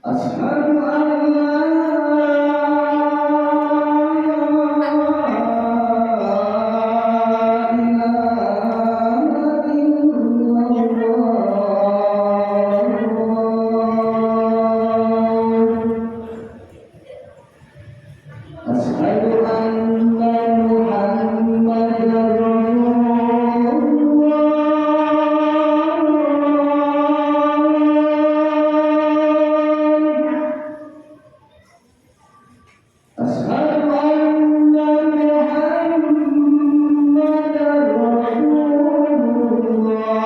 أشهد أن لا إله إلا الله. أشهد أن محمدا رسول الله. أشهد أن محمدا رسول الله.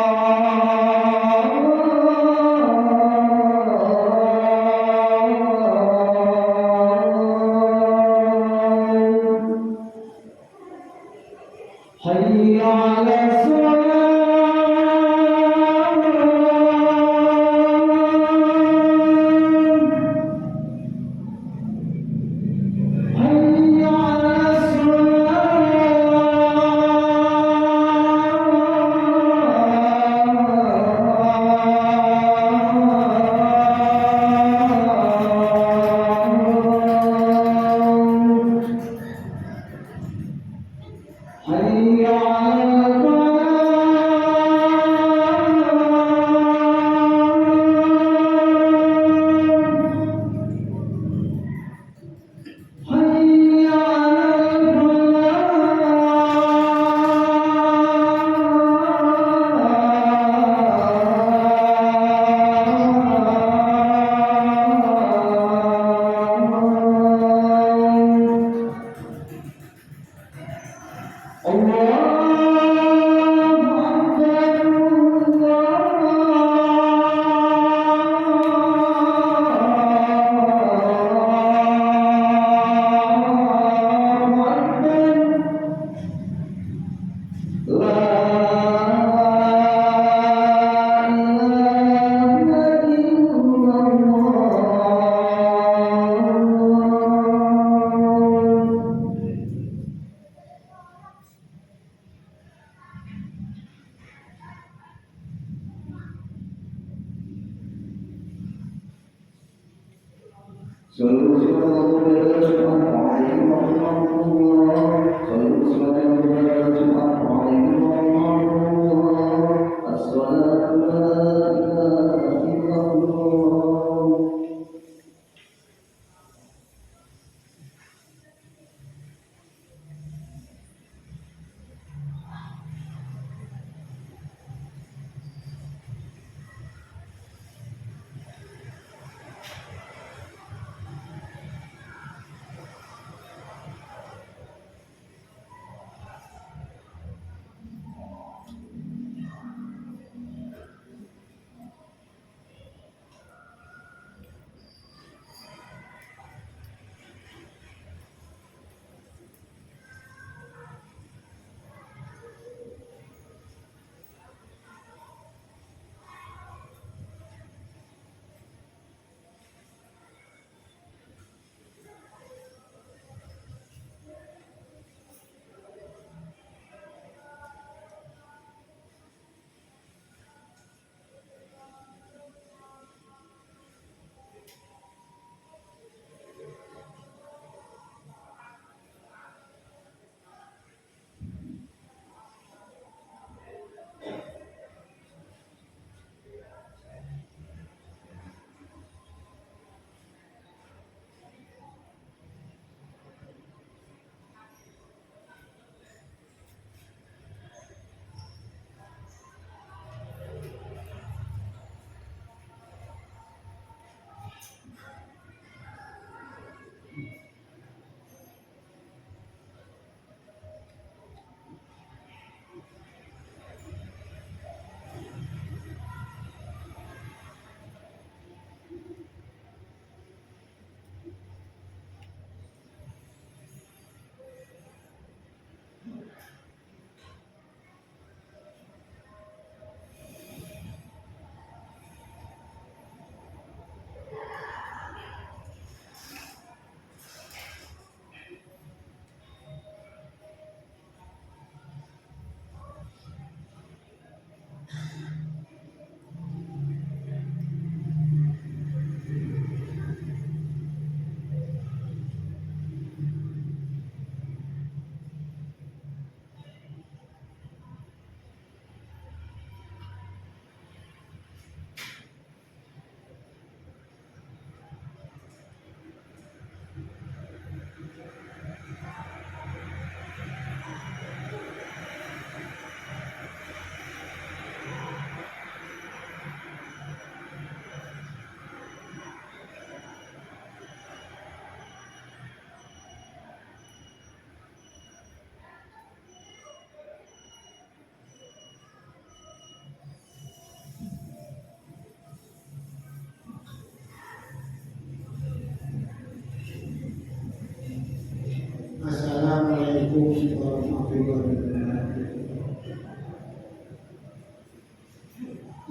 حي على الصلاة. حي على الصلاة. حي على الفلاح. حي على الفلاح.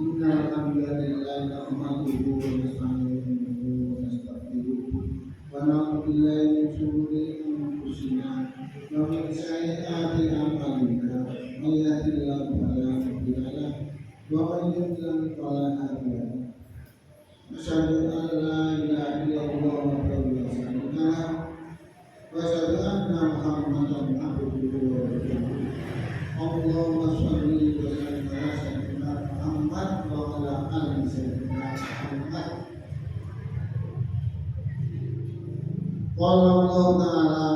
Innal hamdalillah nahmaduhu wa nasta'inuhu wa nastaghfiruh wa na'udzu billahi min shururi anfusina wa min sayyiati a'malina may yahdihillahu fala mudilla lahu wa may yudlil fala hadiya lahu asyhadu an la ilaha illallah wahdahu la syarika lahu wa asyhadu anna muhammadan abduhu wa rasuluh. Allahumma shalli wa sallim ala sayyidina Muhammad wa ala ali sayyidina Muhammad. Qala Allah ta'ala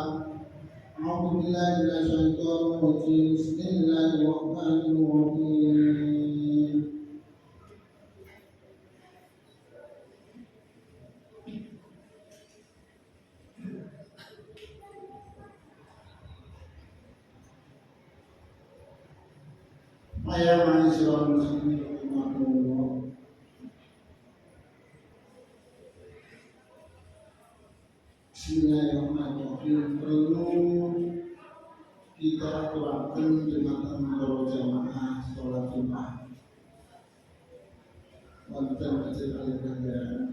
a'udzu billahi minasy syaithanir rajim. Bismillahirrahmanirrahim. Ya ma'asyiral muslimin rahimakumullah. Bismillahirrahmanirrahim. Perlu kita aturaken jemaah para jamaah salat Jumat wonten Masjid Al-Qadar.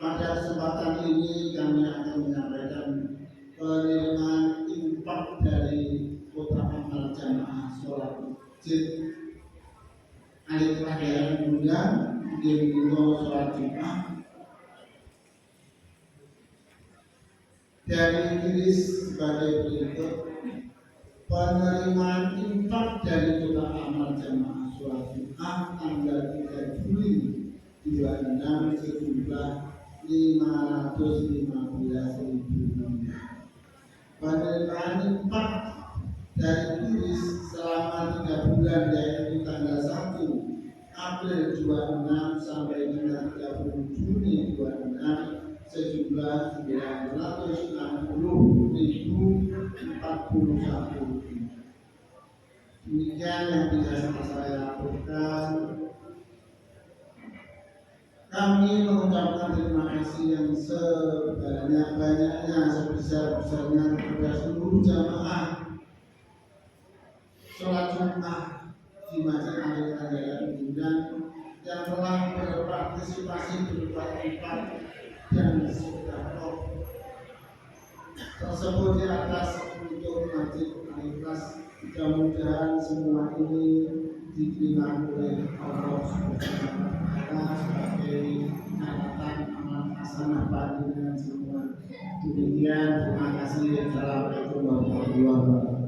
Pada kesempatan ini kami akan menyampaikan penerimaan infak dari kota amal jamaah sholat masjid Al-Qadar Bulan di sholat Jumat dari tulis sebagai berikut. Penerimaan infak dari kota amal jamaah sholat Jumat tanggal 3 Juli 26 sejumlah 515.000 rupiah. Penerimaan infak dari tulis selama 3 bulan yaitu tanggal 1 April 26 sampai dengan 30 Juni 26 sejumlah 960.041. Demikian yang bisa saya lakukan. Kami mengucapkan terima kasih yang sebanyak-banyaknya, sebesar-besarnya kepada seluruh jamaah sholat Jumat di Masjid Al-Qadar dan yang telah berpartisipasi berupa infak dan sedekah tersebut di atas untuk Masjid Al-Ikhlas. Mudah-mudahan semua ini diterima oleh Allah Subhanahu wa Ta'ala sebagai catatan amal hasanah bagi dengan semua. Demikian, terima kasih. Assalamualaikum warahmatullahi wabarakatuh.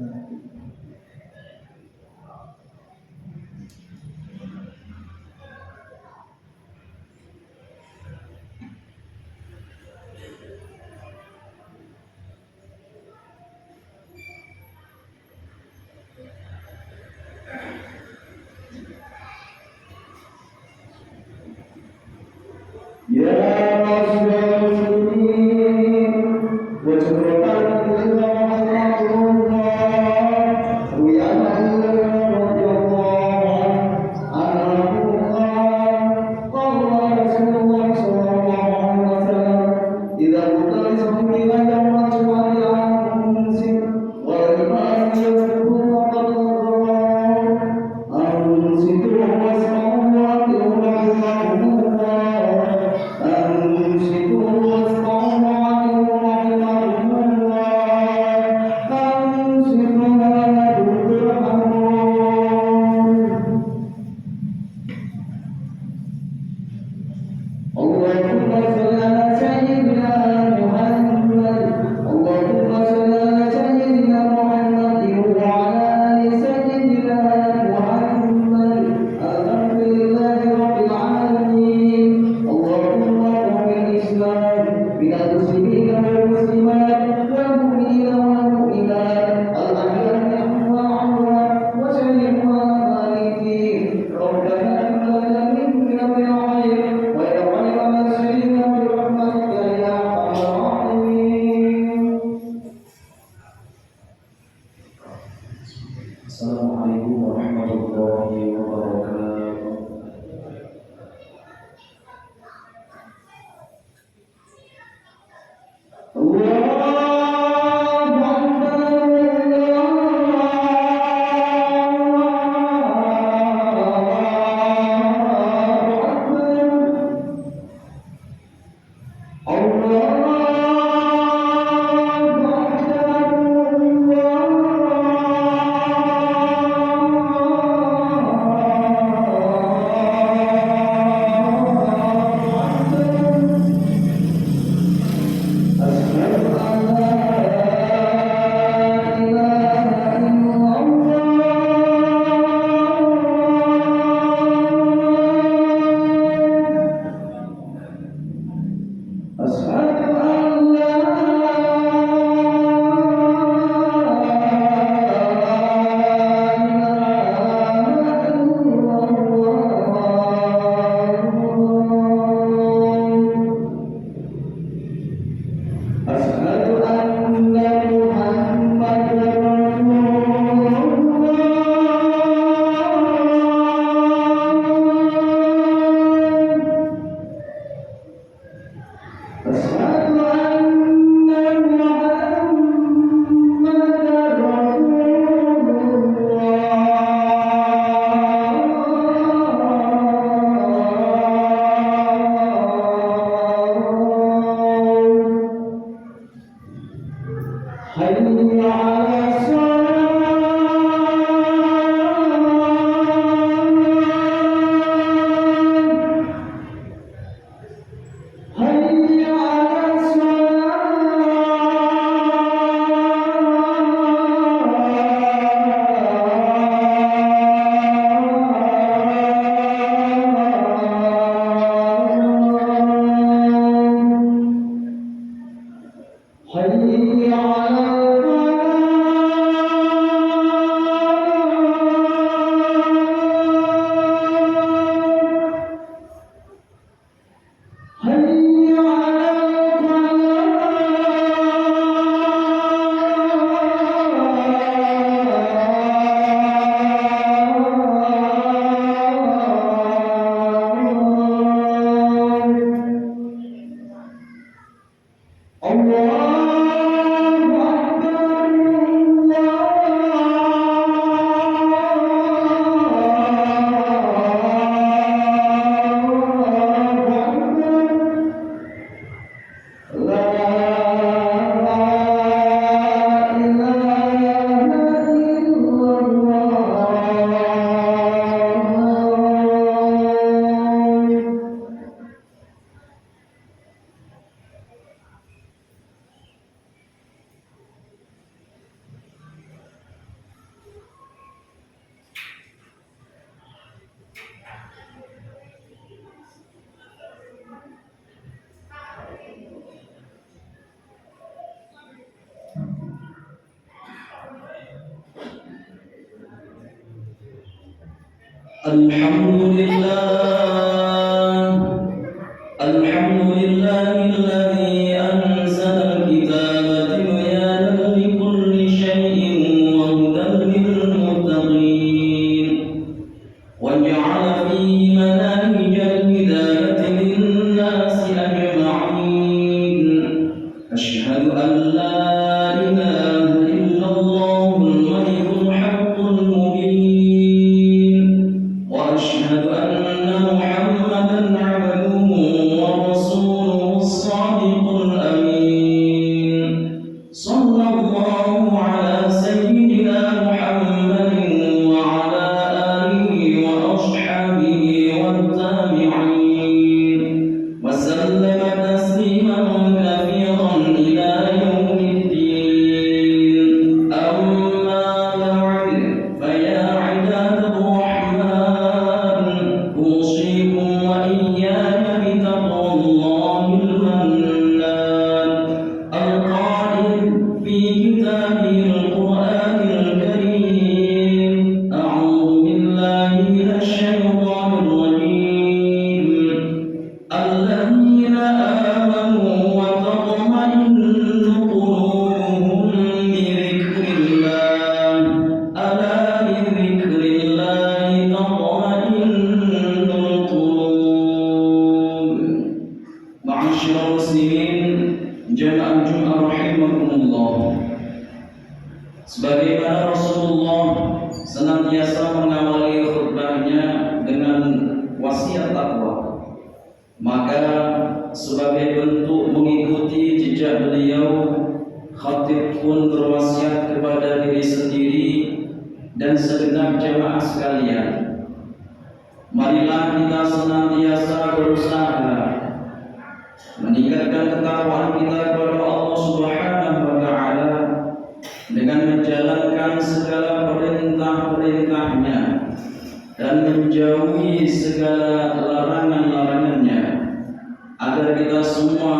Alhamdulillah alladzi anzala al-kitaba tibyanan likulli syai'in wa hudan lil muttaqin wa ja'ala fihi manahija al-hidayati lin-nasi ajma'in. Asyhadu an la ilaha illallah al-malikul haqqul mubin wa asyhadu anna Muhammadan 'abduhu wa rasuluhu as-sadiqul amin. Sallallahu ala sayyidina Muhammadin wa ala alihi wa ashabihi wat tabi'in wa sallama tasliman katsiran ila yaumiddin. Amma ba'd, fa ya 'ibadallah, usikum wa iyyaya bi taqwallahil mannan al-qa'il fi kitabihil Qur'anil karim. A'udzu billahi minasy syaithanir rajim. Alladzina amanu wa tatma'innu qulubuhum bi dzikrillah. Ala bi dzikrillah tatma'innul qulub. Ma'asyiral muslimin, jamaah Jumat rahimakumullah. Sebagaimana Rasulullah senantiasa mengawali khutbahnya dengan wasiat takwa, maka sebagai bentuk mengikuti jejak beliau, khatib pun berwasiat kepada diri sendiri dan segenap jamaah sekalian. Marilah kita senantiasa berusaha meningkatkan ketakwaan kita kepada Allah Subhanahu wa taala dengan menjalankan segala perintah-perintahnya dan menjauhi segala larangan-larangannya, agar kita semua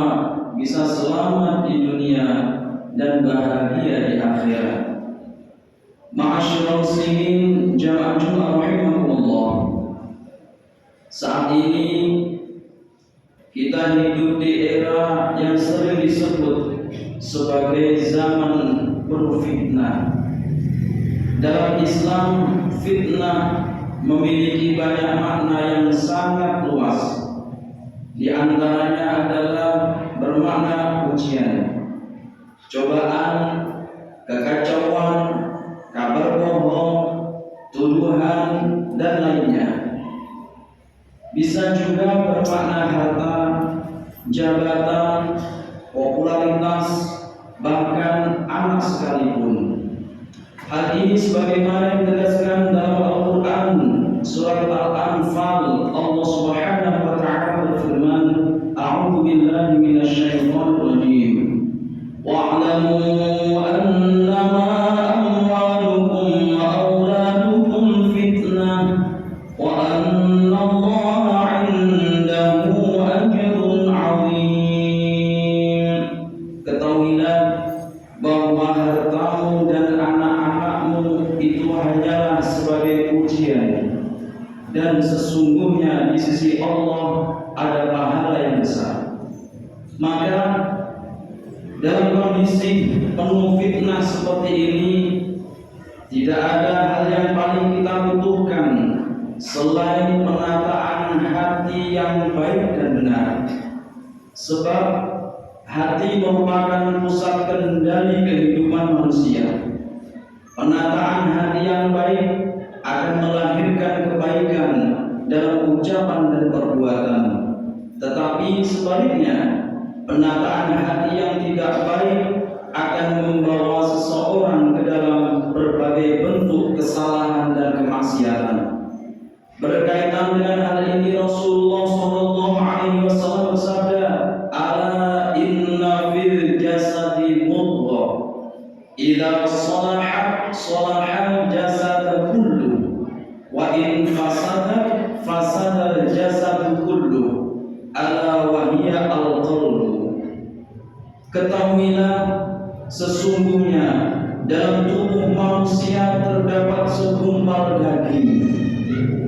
bisa selamat di dunia dan bahagia di akhirat. Ma'asyiral muslimin, jamaah Jumat rahimakumullah. Saat ini kita hidup di era yang sering disebut sebagai zaman berfitnah. Dalam Islam, fitnah memiliki banyak makna yang sangat luas. Di antaranya adalah bermakna ujian, cobaan, kekacauan, kabar bohong, tuduhan, dan lainnya. Bisa juga bermakna harta, jabatan, popularitas, bahkan anak sekalipun. Hal ini sebagaimana ditegaskan dalam Al-Quran surat Al-Anfal. Allah Subhanahu wa ta'ala berfirman, A'udzu billahi minasy syaithanir rajim. Wa'lamu annama amwalukum wa auladukum fitnah wa anna Allaha 'indahu ajrun 'azim. Ketahuilah bahwa hartamu dan anak-anakmu itu hanyalah sebagai ujian, dan sesungguhnya di sisi Allah ada pahala yang besar. Maka dalam kondisi penuh fitnah seperti ini, tidak ada hal yang paling kita butuhkan selain penataan hati yang baik dan benar. Sebab hati merupakan pusat kendali kehidupan manusia. Penataan hati yang baik akan melahirkan kebaikan dalam ucapan dan perbuatan. Tetapi sebaliknya, penataan hati yang tidak baik akan membawa seseorang ke dalam berbagai bentuk kesalahan dan kemaksiatan. Berkaitan dengan hal ini, Rasulullah SAW bersabda, "Ala inna fil jasadi mudghah, idza salahat salahal jasad kullu, wa in fasadat fasadal jasad kullu, ala wa hiya al-qalbu." Ketahuilah, sesungguhnya dalam tubuh manusia terdapat segumpal daging.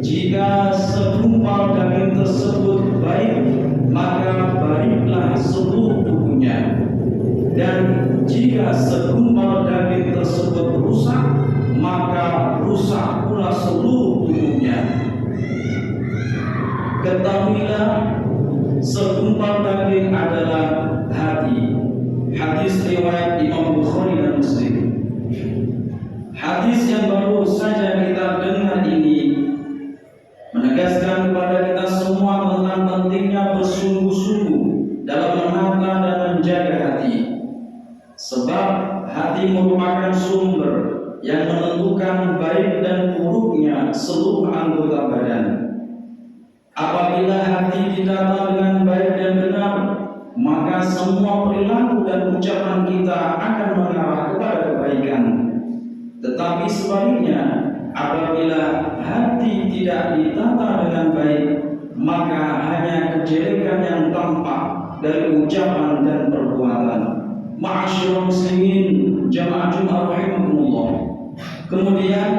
Jika segumpal daging tersebut baik, maka baiklah seluruh tubuhnya. Dan jika segumpal daging tersebut rusak, maka rusak pula seluruh tubuhnya. Ketahuilah, segumpal daging adalah hati. Hadis riwayat Imam Bukhari dan Muslim. Hadis yang baru saja kita dengar ini menegaskan kepada kita semua tentang pentingnya bersungguh-sungguh dalam menata dan menjaga hati. Sebab hati merupakan sumber yang menentukan baik dan buruknya seluruh anggota badan. Apabila hati ditata dengan baik dan benar, maka semua perilaku dan ucapan kita akan mengarah kepada kebaikan. Tetapi sebaliknya, apabila hati tidak ditata dengan baik, maka hanya kejelekan yang tampak dari ucapan dan perbuatan. Ma'asyiral muslimin, jamaah Jumat rahimakumullah. Kemudian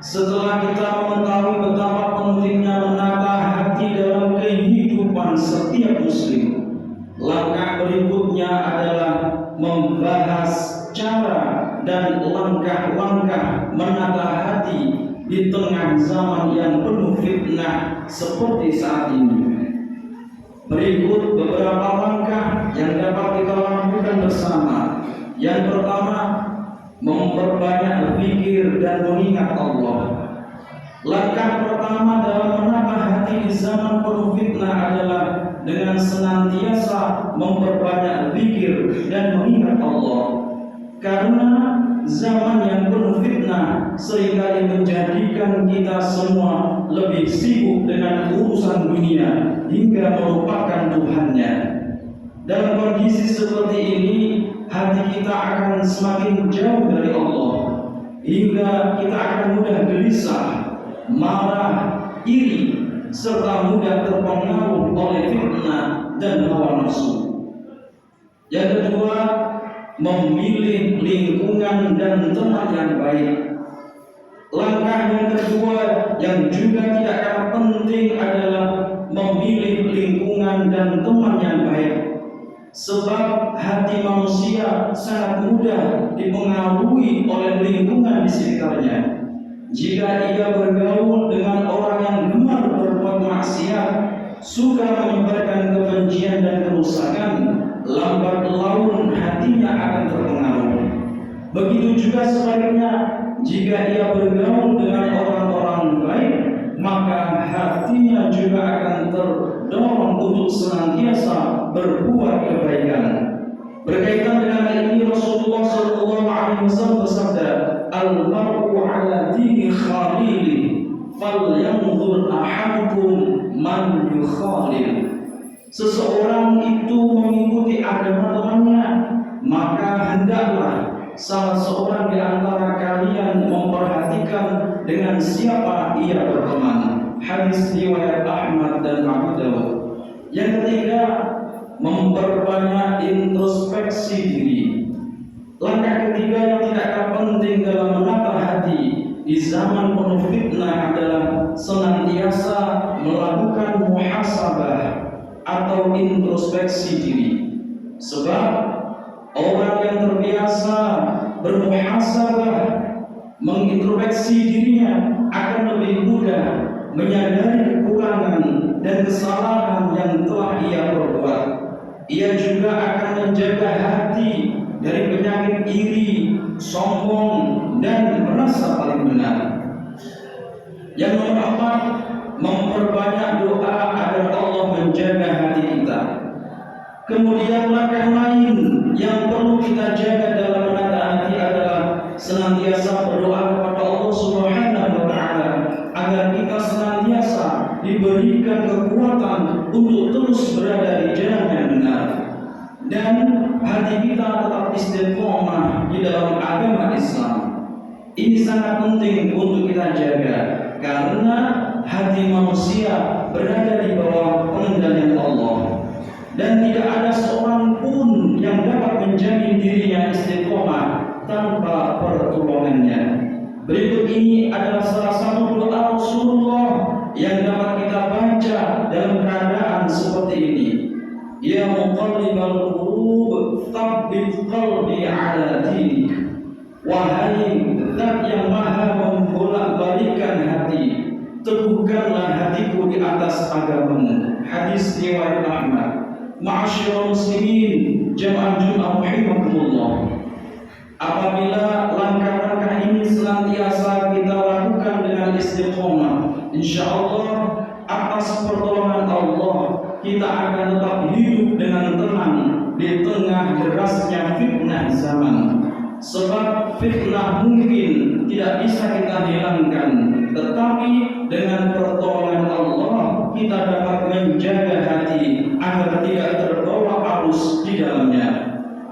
setelah kita mengetahui betapa pentingnya menata hati dalam kehidupan setiap muslim, langkah berikutnya adalah membahas cara dan langkah-langkah menata hati di tengah zaman yang penuh fitnah seperti saat ini. Berikut beberapa langkah yang dapat kita lakukan bersama. Yang pertama, memperbanyak zikir dan mengingat Allah. Langkah pertama dalam menata hati di zaman penuh fitnah adalah dengan senantiasa memperbanyak zikir dan mengingat Allah. Karena zaman yang penuh fitnah seringkali menjadikan kita semua lebih sibuk dengan urusan dunia hingga melupakan Tuhannya. Dalam kondisi seperti ini, hati kita akan semakin jauh dari Allah, hingga kita akan mudah gelisah, marah, iri, serta mudah terpengaruh oleh fitnah dan hawa nafsu. Yang kedua, memilih lingkungan dan teman yang baik. Langkah yang kedua yang juga tidak kalah penting adalah memilih lingkungan dan teman yang baik. Sebab hati manusia sangat mudah dipengaruhi oleh lingkungan di sekitarnya. Jika ia bergaul dengan orang yang gemar berbuat maksiat, suka menyebarkan kebencian dan kerusakan, lambat laun hatinya akan terpengaruh. Begitu juga sebaliknya, jika ia bergaul dengan orang-orang baik, maka hatinya juga akan terdorong untuk senantiasa berbuat kebaikan. Berkaitan dengan hal ini, Rasulullah SAW bersabda, "Al-mar'u 'ala dini khalili, falyanzur ahadukum man yukhalil." Seseorang itu mengikuti agama temannya, maka hendaklah salah seorang di antara kalian memperhatikan dengan siapa ia berteman. Hadis riwayat Ahmad dan Abu Dawud. Yang ketiga, memperbanyak introspeksi diri. Langkah ketiga yang tidak kalah penting dalam menata hati di zaman penuh fitnah adalah senantiasa melakukan muhasabah atau introspeksi diri. Sebab orang yang terbiasa bermuhasabah, mengintrospeksi dirinya, akan lebih mudah menyadari kekurangan dan kesalahan yang telah ia perbuat. Ia juga akan menjaga hati dari penyakit iri, sombong, dan merasa paling benar. Yang nomor 4, memperbanyak doa agar Allah menjaga hati kita. Kemudian langkah lain yang perlu kita jaga dalam menata hati adalah senantiasa berdoa kepada Allah Subhanahu wa Ta'ala agar kita senantiasa diberikan kekuatan untuk terus berada di jalan yang benar, dan hati kita tetap istiqomah di dalam agama Islam. Ini sangat penting untuk kita jaga, karena hati manusia berada di bawah pengendalian Allah, dan tidak ada seorang pun yang dapat menjamin dirinya istiqomah tanpa pertolongannya. Berikut ini adalah salah satu doa Rasulullah Ya muqallibal qulub, tsabbit qalbi ala dinik. Wahai Zat yang maha membolak-balikan hati, teguhkanlah hatiku di atas agamamu. Hadis riwayat Ahmad. Ma'asyiral muslimin, jamaah Jumat rahimakumullah. Apabila langkah-langkah ini senantiasa kita lakukan dengan istiqomah, insyaallah atas pertolongan Allah kita akan tetap hidup dengan tenang di tengah derasnya fitnah zaman. Sebab fitnah mungkin tidak bisa kita hilangkan, tetapi dengan pertolongan Allah kita dapat menjaga hati agar tidak terbawa arus di dalamnya.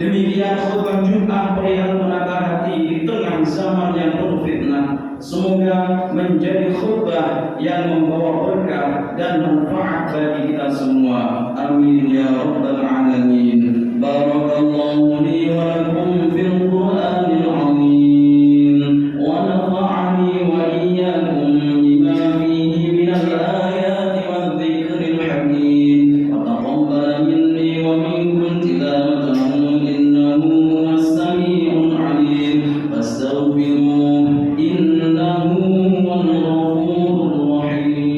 Demikian khutbah Jumat perihal menata hati di tengah zaman yang penuh fitnah. Semoga menjadi khutbah yang membawa berkah dan manfaat bagi kita semua. Amin ya rabbal alamin. Barakallahu li wa lakum fil Qur'anil azim wa nafa'ani wa iyyakum bima fihi minal ayati wadh dhikril hakim wa taqabbal minni wa minkum tilawatahu innahu huwas sami'ul 'alim fastaghfiruhu innahu huwal ghafurur rahim.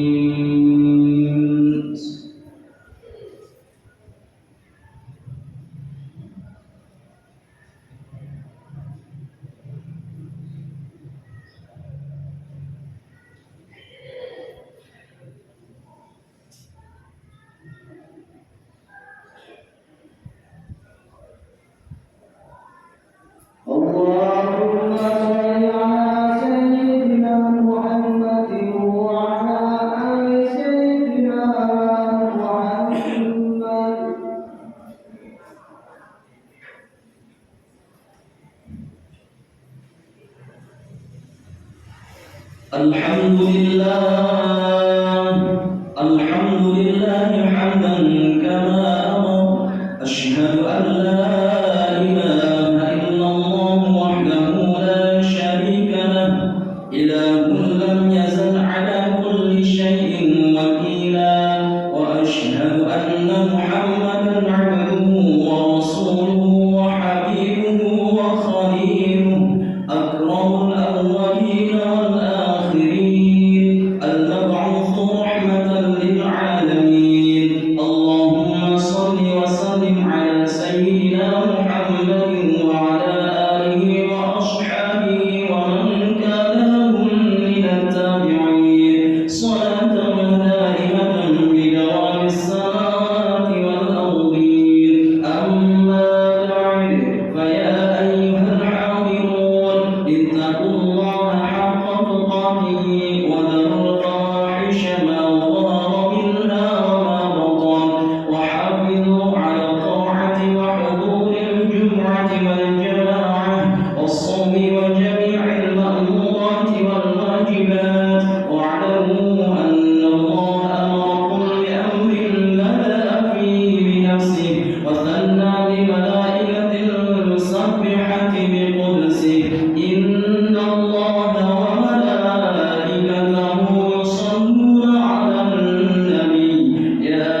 Allahumma shalli ala sayyidina Muhammadin wa ala ali sayyidina Muhammad. Alhamdulillah hamdan kama amara. Ashhadu an la ilaha illallah wahdahu la sharika lah, ilahun lam yazal ala kulli shay'in wakila, wa ashhadu anna Muhammadan abduhu wa rasuluhu wa habibuhu wa khaliluhu, akramul awwalin wal akhirin, al-mab'uth rahmatan lil alamin. Allahumma salli wa sallim ala sayyidina Muhammadin wa ala alihi wa ashabihi wa man kana lahum min at-tabi'in, salatan daimatan bi dawamis samawati wal ardin. Amma ba'd, fa ya ayyuhal hadirun, ittaqullaha haqqa tuqatih wa dharul fawahisha ma dhahara minha wa ma batan, wa hafidhu ala ta'ati wa huduril jum'ati wal jama'ah was-sawmi wa jami'il ma'murati wal wajibat. Wa'lamu anna Allah amarakum bi amrin bada'a fihi bi nafsihi wa thanna bi malaikatil musabbihati bi qudsihi. Inna Allaha wa malaikatahu yusalluna 'alan nabi ya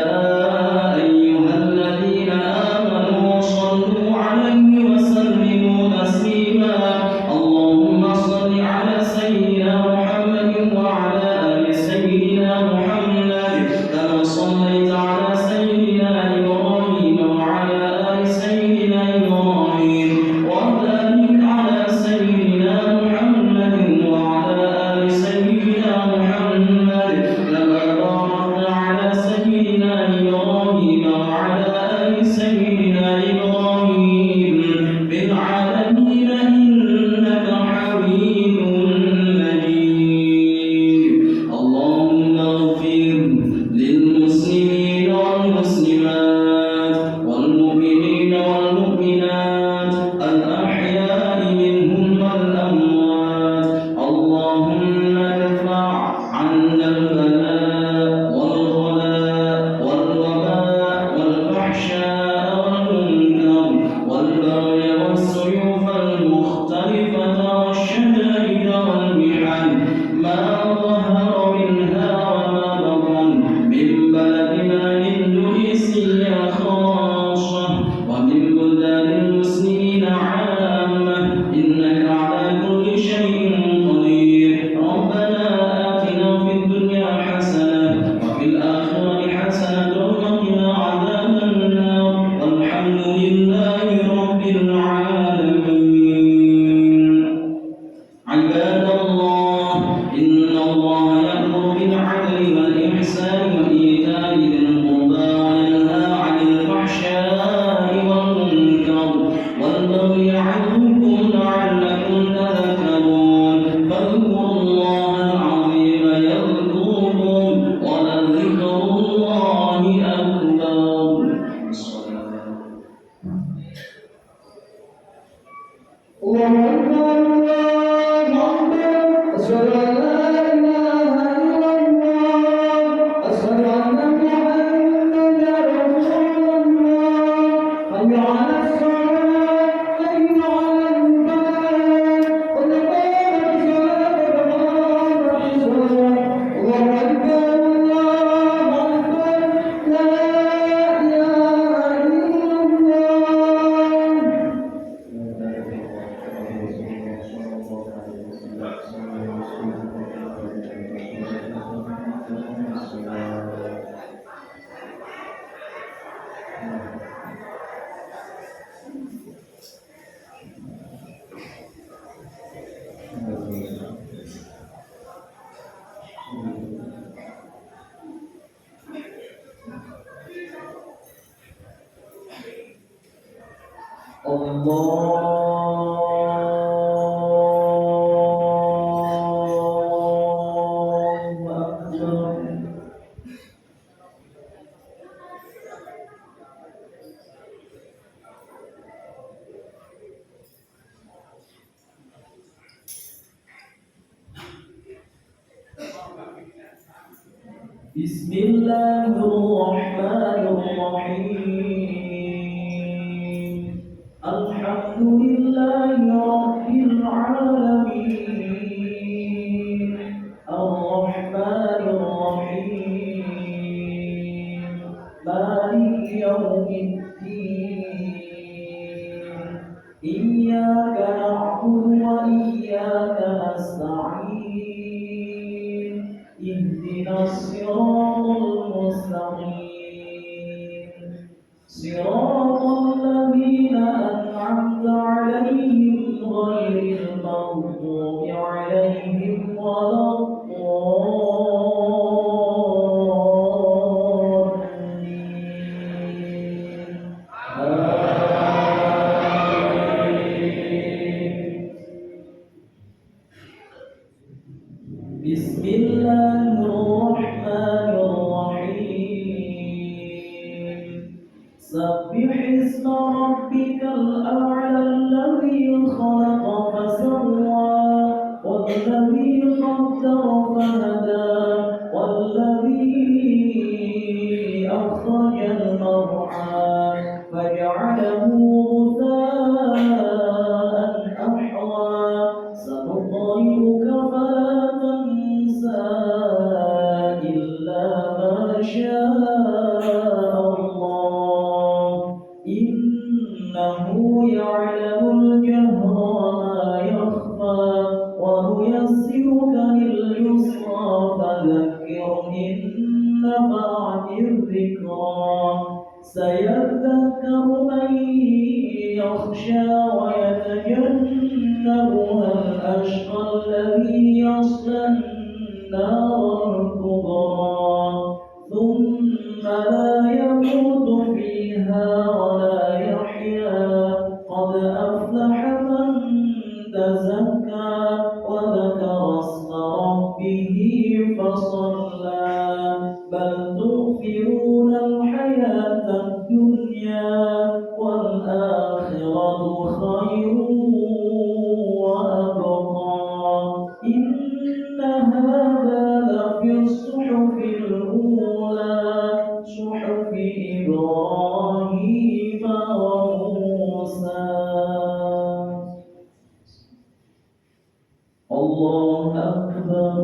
ayyuhalladzina amanu sallu 'alaihi wa sallimu taslima. Allahumma salli 'ala sayyidina Muhammadin wa 'ala ali sayyidina Muhammad kama sallaita 'ala sayyidina Ibrahim wa 'ala ali sayyidina Ibrahim wa barik 'ala sayyidina Muhammadin wa 'ala ali sayyidina Muhammad kama barakta 'ala sayyidina Ibrahim wa 'ala ali sayyidina Ibrahim fil 'alamin innaka Hamidum Majid. Allahumma ighfir lil muslimin wal muslimat wal mu'minin wal mu'minat al ahya'i minhum wal amwat. Allahumma irfa' 'anna al bala' wal ghala' wal waba' wal fahsha' wal munkar wal baghy was suyuf al mukhtalifata wash shada'id wal mihan ma dhahara minha wa ma batan min baladina Indonesia Allahu Akbar. Bismillahirrahmanirrahim. Alhamdulillahi rabbil alamin. Ar-Rahmanir Rahim. Maliki yaumiddin. Iyyaka na'budu wa iyyaka nasta'in. Ihdinas siratal mustaqim. Siratal ladzina an'amta 'alaihim ghairil maghdubi 'alaihim waladdallin. Amin. Bismillahirrahmanirrahim. Sabbih isma rabbikal a'la alladhi khalaqa fasawwa walladhi qaddara fahada walladhi akhrajal mar'a faj'alahu ghutha'an ahwa. سنقرئك فلا تنسى إلا ما شاء الله إنه يعلم الجهر وما يخفى ونيسرك لليسرى فذكر إن نفعت الذكرى سيذكر من يخشى ويتجنبها الأشقى الذي يصلى النار الكبرى ثم لا يموت فيها ولا يحيا قد أفلح من تزكى وذكر اسم ربه فصلى بل تؤثرون الحياة الدنيا والآخرة خير وأبقى إن هذا لفي الصحف الأولى صحف إبراهيم وموسى. الله أكبر.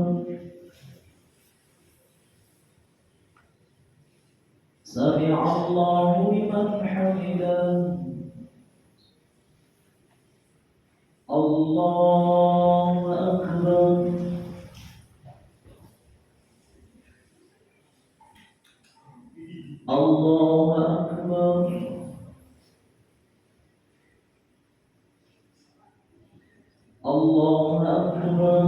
سمع الله لمن حمده. الله أكبر. الله أكبر. الله أكبر.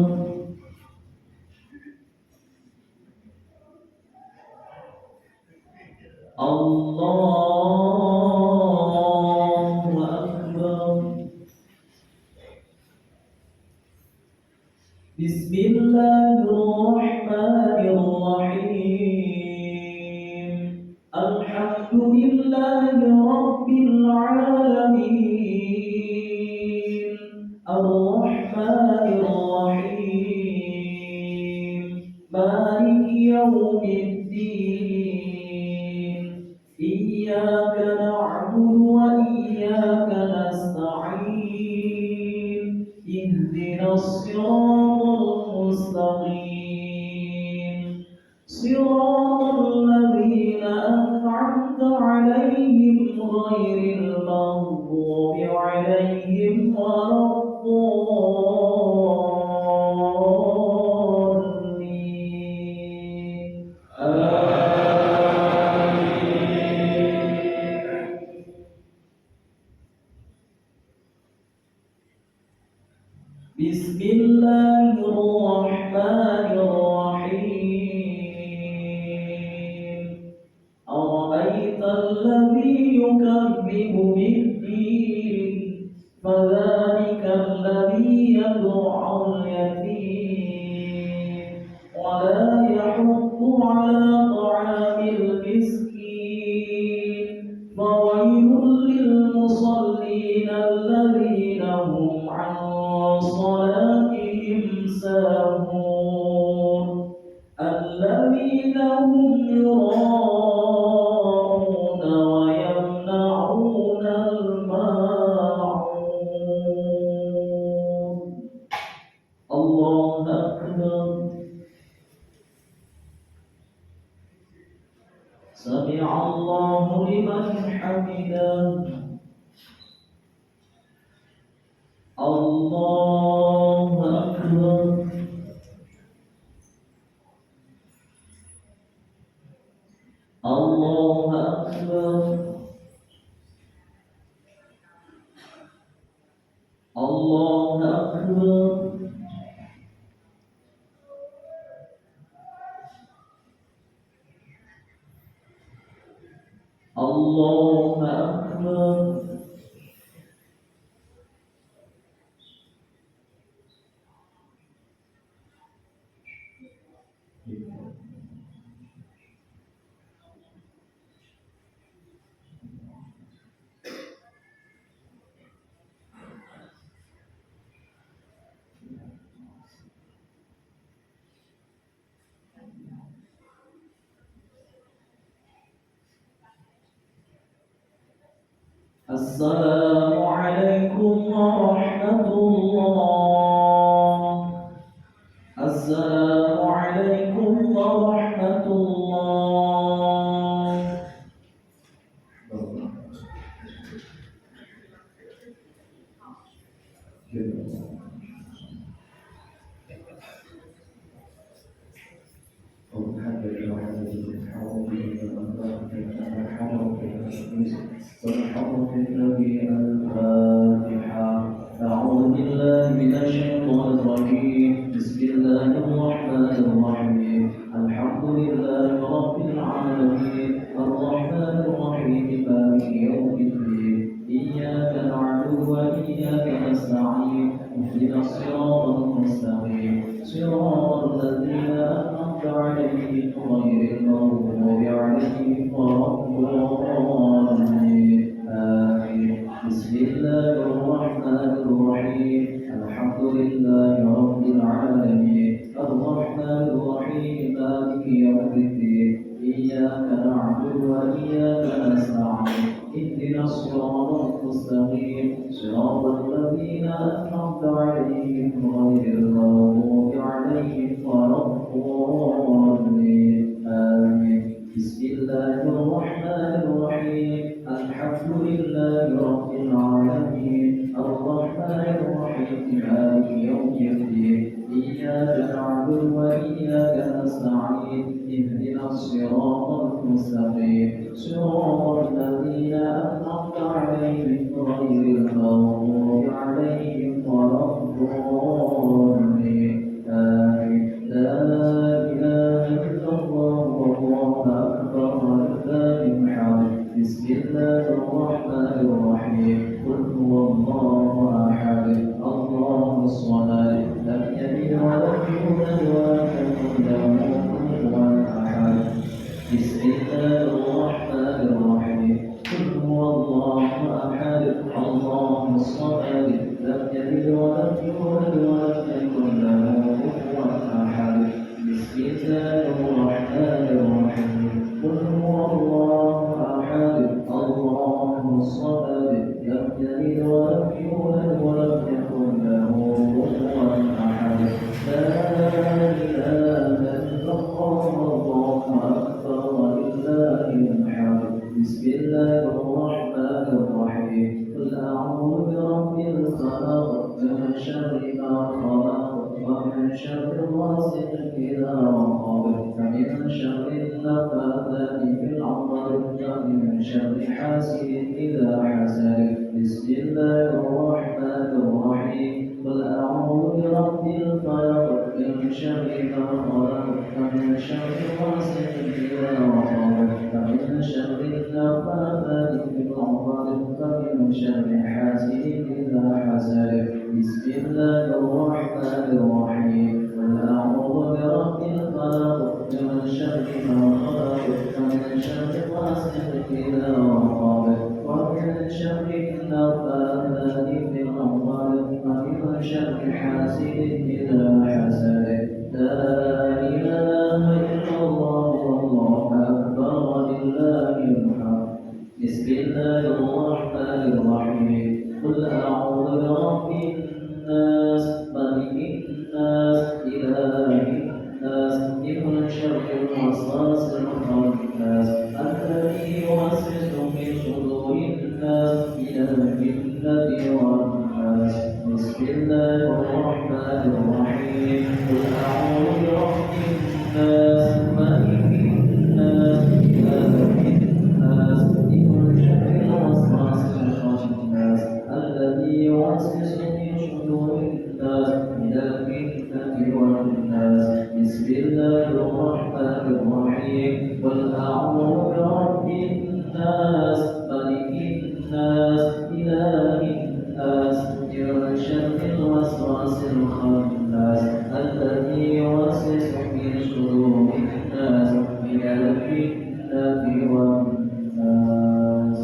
الله أكبر. بسم الله الرحمن الرحيم. الحمد لله رب العالمين. الرحمن الرحيم. مالك يوم الدين. إياك نعبد وإياك نستعين. اهدنا الصراط المستقيم. صراط الذين أنعمت عليهم غير المغضوب عليهم ولا الضالين. بسم الله الرحمن الرحيم. أرأيت الذي يكذب بالدين يدع اليتيم ولا يحض على طعام المسكين فويل للمصلين الذين هم عن صلاتهم ساهون الذين هم يراءون ويمنعون الماعون. الله أكبر. سمع الله لمن حمده. الله أكبر. الله أكبر. الله أكبر. الله أكبر. السلام عليكم ورحمة الله. السلام عليكم ورحمة الله. الفاتحة. أعوذ بالله من الشيطان الرجيم. بسم الله الرحمن الرحيم. الحمد لله رب العالمين الرحمن الرحيم مالك يوم الدين إياك نعبد وإياك نستعين اهدنا الصراط المستقيم صراط الذين أنعمت عليهم غير المغضوب عليهم ولا الضالين آمين. بسم الله الرحمن الرحيم. الحمد لله رب العالمين الرحمن الرحيم مالك يوم الدين إياك نعبد وإياك نستعين اهدنا الصراط المستقيم صراط الذين أنعمت عليهم غير المغضوب عليهم ولا الضالين آمين. بسم الله الرحمن الرحيم. الحمد لله رب العالمين الرحمن الرحيم مالك يوم الدين إياك نعبد وإياك نستعين اهدنا الصراط المستقيم صراط الذين أنعمت عليهم غير المغضوب عليهم ولا الضالين آمين. لا إله إلا الله والله أكبر ولله الحمد. بسم الله الرحمن الرحيم. قل هو الله أحد الله الصمد لم يلد ولم يولد ولم يكن له كفوا أحد. بسم الله الرحمن الرحيم. قل هو الله أحد الله الصمد لم يلد ولم يولد ولم يكن له كفوا أحد. بسم الله الرحمن الرحيم. قل هو الله أحد الله الصمد لم يلد ولم يولد ولم يكن له كفوا أحد. لا إله إلا الله والله أكبر ولله الحمد. بسم الله الرحمن الرحيم. قل أعوذ برب الفلق من شر ما خلق ومن شر غاسق إذا وقب ومن شر النفاثات في العقد ومن شر حاسد إذا حسد. بسم الله الرحمن الرحيم. قل أعوذ برب الفلق من شر ما خلق ومن شر غاسق إذا وقب ومن شر النفاثات في العقد ومن من شر حاسد إذا حسد بسم الله الرحمن الرحيم قل أعوذ برب الفلق من شر ما خلق ومن شر غاسق إذا وقب ومن شر النفاثات في العقد ومن شر حاسد إذا حسد لا إله إلا الله والله أكبر ولله الحمد بسم الله الرحمن الرحيم قل أعوذ برب الناس ملك الناس إله الناس من شر الوسواس الخناس الذي يوسوس في صدور الناس من الجنة والناس بسم الله الرحمن الرحيم قل أعوذ برب الناس ملك الناس إله الناس من شر الوسواس الخناس الذي يوسوس في صدور الناس من الجنة والناس بسم الله الرحمن الرحيم قل أعوذ برب الناس ملك الناس إله الناس من شر الوسواس الخناس الذي يوسوس في صدور الناس من الجنة والناس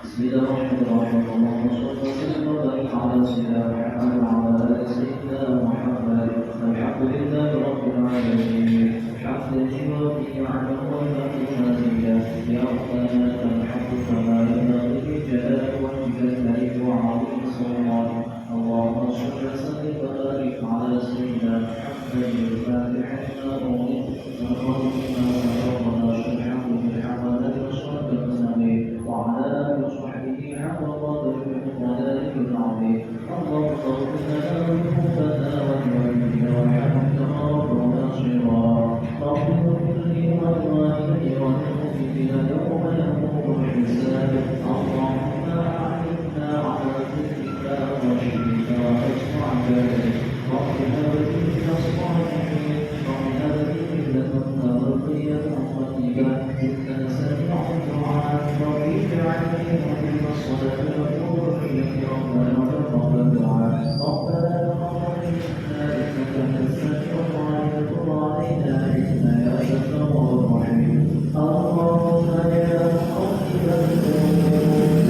بسم الله الرحمن الرحيم اللهم صل وسلم وبارك على سيدنا محمد وعلى آل سيدنا محمد الحمد لله رب العالمين الحمد لله يعلم ويبقي مزيدا يا ربنا لك الحمد كما ينبغي لجلال وجهك الملك وعظيم سلطانك اللهم صل وسلم وبارك على سيدنا محمد الفاتح لما أغلق والخاتم لما سبق وناصر الحمد بالحمد والصلاة والسلام وعلى آله وصحبه حق قدره وذلك العظيم اللهم اغفر لنا ذنوبنا وذنوبنا وارحمنا ربنا صغارا رب اغفر لي ولوالدي وللمؤمنين يوم يقوم الحساب اللهم أعنا على ذكرك وشكرك وحسن عبادتك ربنا وكلنا الصالحين ربنا وكلنا بقية طيبة إنك سميع الدعاء رب اجعلني مقيم الصلاة والذرية ربنا وتقبل دعاء ربنا تقبل منا إنك أنت السميع العليم وتب علينا إنك أنت التواب الرحيم اللهم يا مقلب القلوب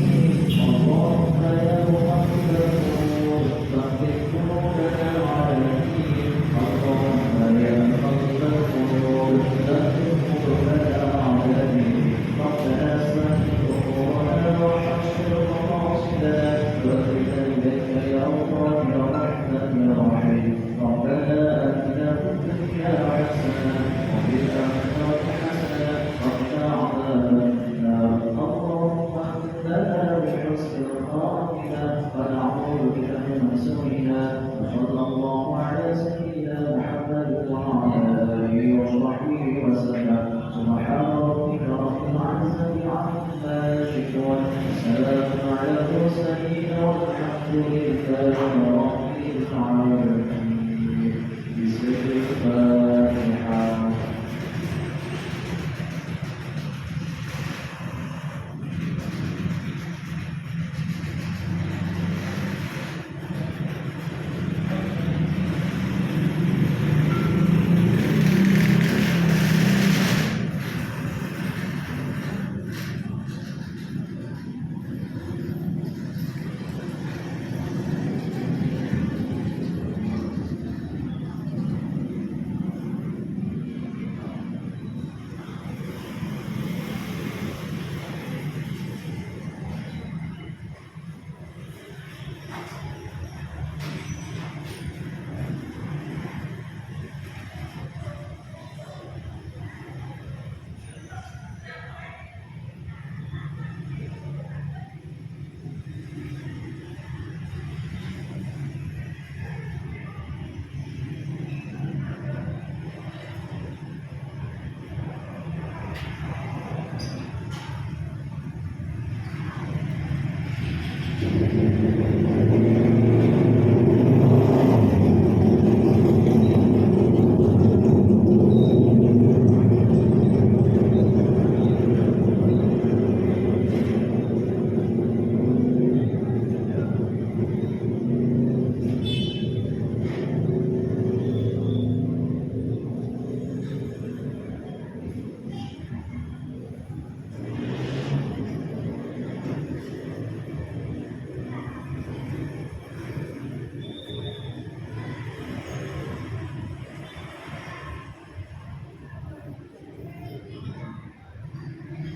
اللهم يا مقلب القلوب ثبت قلوبنا على دينك اللهم يا مقلب القلوب ثبت قلوبنا على دينك ربنا اسمع قرآننا وحسن مقاصدنا واغفر إليك يا الله يا رحمن يا رحيم ربنا آتنا في الدنيا حسنة وفي الآخرة حسنة وقنا عذاب النار اللهم اهدنا بحسن الخاتمة ونعوذ بك من سوءها وصلى الله على سيدنا محمد وعلى آله وصحبه وسلم سبحان ربك رب العزة عما يصفون وسلام على المرسلين والحمد لله رب العالمين.